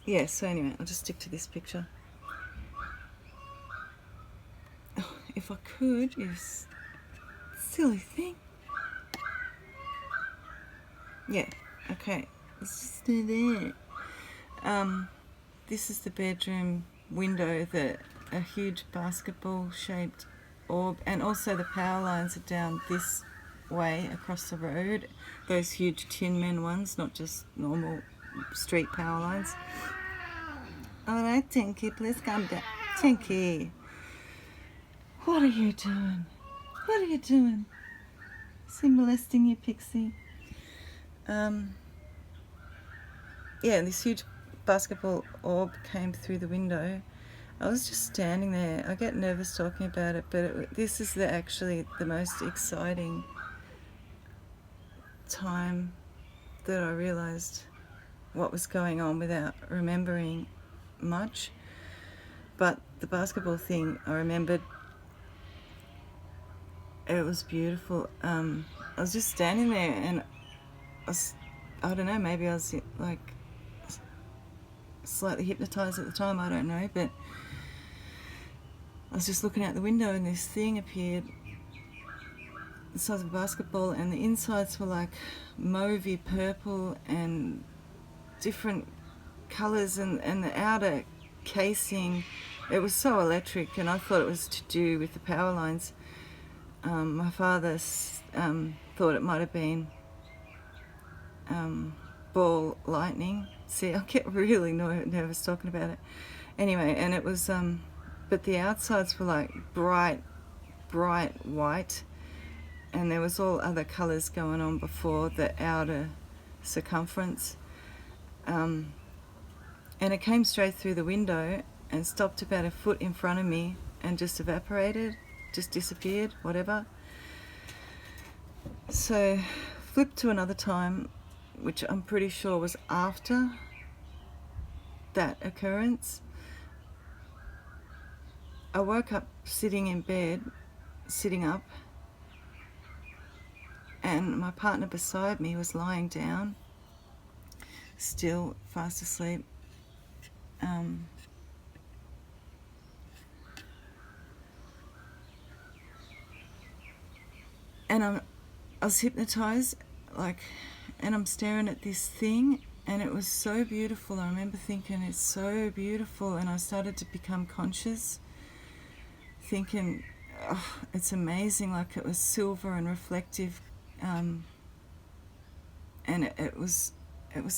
Yeah, so anyway, I'll just stick to this picture. Oh, if I could, you silly thing. Yeah, okay, let's just do that. This is the bedroom window, a huge basketball-shaped orb, and also the power lines are down this way across the road. Those huge Tin Men ones, not just normal street power lines. All right, Tinky, please calm down. Tinky, what are you doing? What are you doing? Is he molesting you, Pixie? Yeah, this huge basketball orb came through the window. I was just standing there. I get nervous talking about it, but this is actually the most exciting time that I realised what was going on without remembering much. But the basketball thing, I remembered. It was beautiful. I was just standing there, and I don't know, maybe I was like slightly hypnotised at the time, I don't know, but I was just looking out the window and this thing appeared the size of a basketball, and the insides were like mauvey purple and different colours, and the outer casing, it was so electric, and I thought it was to do with the power lines. My father thought it might have been ball lightning. See, I get really nervous talking about it. Anyway, and it was, but the outsides were like bright white, and there was all other colours going on before the outer circumference. And it came straight through the window and stopped about a foot in front of me and just evaporated, just disappeared, whatever. So, flip to another time, which I'm pretty sure was after that occurrence. I woke up sitting in bed, sitting up, and my partner beside me was lying down, still fast asleep. And I was hypnotised, and I'm staring at this thing, and it was so beautiful. I remember thinking, it's so beautiful, and I started to become conscious, thinking, oh, it's amazing, like it was silver and reflective, and it was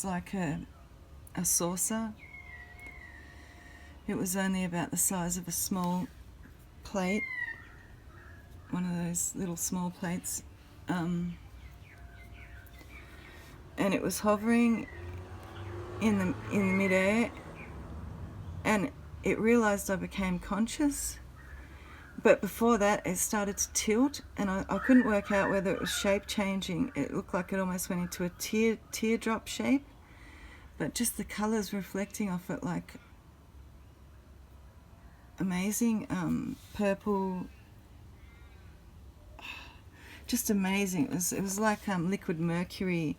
like a saucer. It was only about the size of a small plate, one of those little small plates, and it was hovering in midair, and it realised I became conscious. But before that, it started to tilt, and I couldn't work out whether it was shape changing. It looked like it almost went into a teardrop shape, but just the colours reflecting off it, like amazing, purple, just amazing. It was like liquid mercury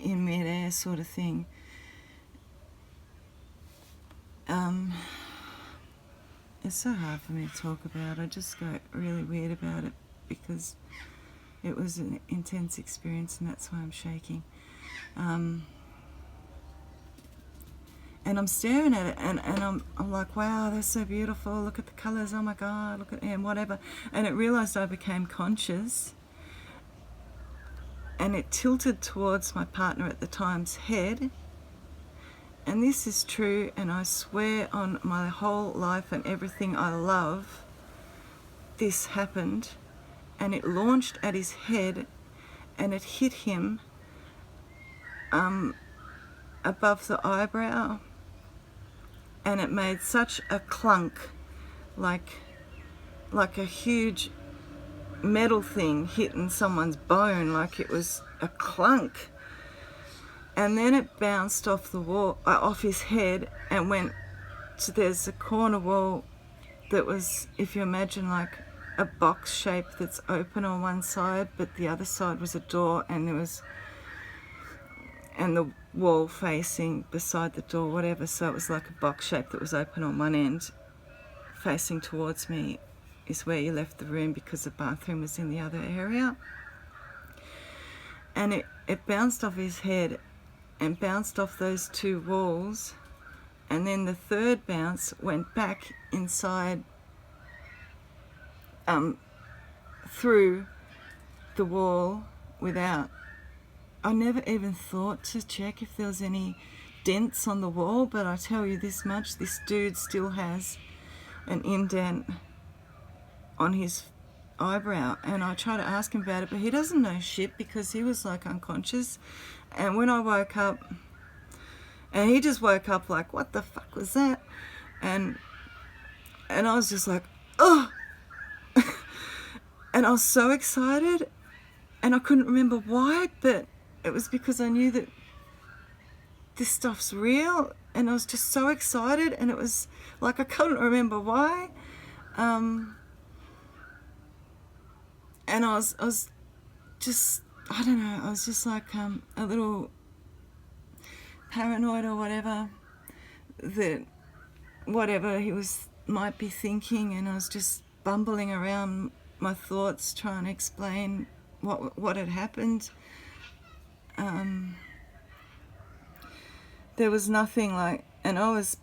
in midair, sort of thing. It's so hard for me to talk about. I just got really weird about it because it was an intense experience, and that's why I'm shaking. And I'm staring at it, and I'm like, wow, they're so beautiful. Look at the colours. Oh my God, look at them, whatever. And it realised I became conscious, and it tilted towards my partner at the time's head. And this is true, and I swear on my whole life and everything I love, this happened, and it launched at his head, and it hit him above the eyebrow, and it made such a clunk, like a huge metal thing hitting someone's bone, like it was a clunk. And then it bounced off the wall, off his head, and went to, there's a corner wall that was, if you imagine, like a box shape that's open on one side, but the other side was a door, and and the wall facing beside the door, whatever. So it was like a box shape that was open on one end, facing towards me is where you left the room, because the bathroom was in the other area. And it bounced off his head and bounced off those two walls, and then the third bounce went back inside, through the wall without... I never even thought to check if there was any dents on the wall, but I tell you this much, this dude still has an indent on his eyebrow. And I try to ask him about it, but he doesn't know shit, because he was like unconscious. And when I woke up, and he just woke up like, what the fuck was that? And I was just like, oh. And I was so excited, and I couldn't remember why, but it was because I knew that this stuff's real, and I was just so excited, and it was like I couldn't remember why. And I was just, I don't know, I was just like a little paranoid or whatever, that whatever he might be thinking, and I was just bumbling around my thoughts trying to explain what had happened. There was nothing like, and I was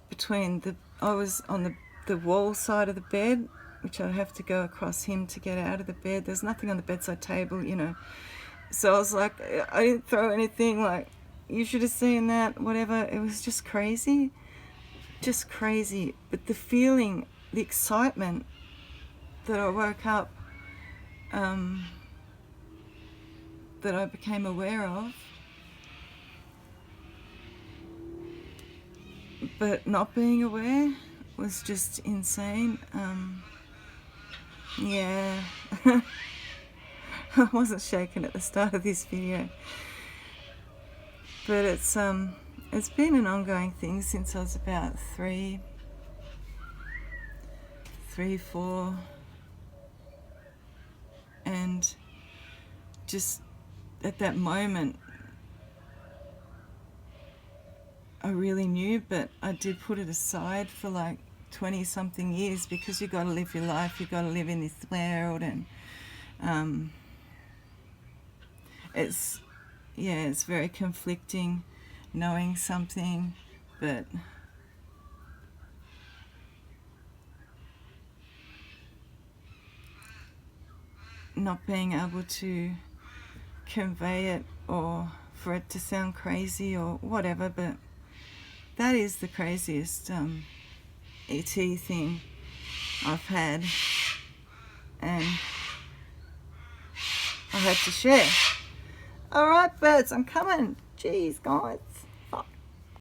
on the wall side of the bed, which I'd have to go across him to get out of the bed. There's nothing on the bedside table, you know. So I was like, I didn't throw anything, like, you should have seen that, whatever. It was just crazy. Just crazy. But the feeling, the excitement that I woke up, that I became aware of, but not being aware, was just insane. Yeah. I wasn't shaken at the start of this video, but it's been an ongoing thing since I was about 3, 4, and just at that moment I really knew, but I did put it aside for like 20 something years, because you got to live your life, you got to live in this world, and it's very conflicting knowing something, but not being able to convey it, or for it to sound crazy or whatever. But that is the craziest ET thing I've had, and I had to share. Alright birds, I'm coming. Jeez guys.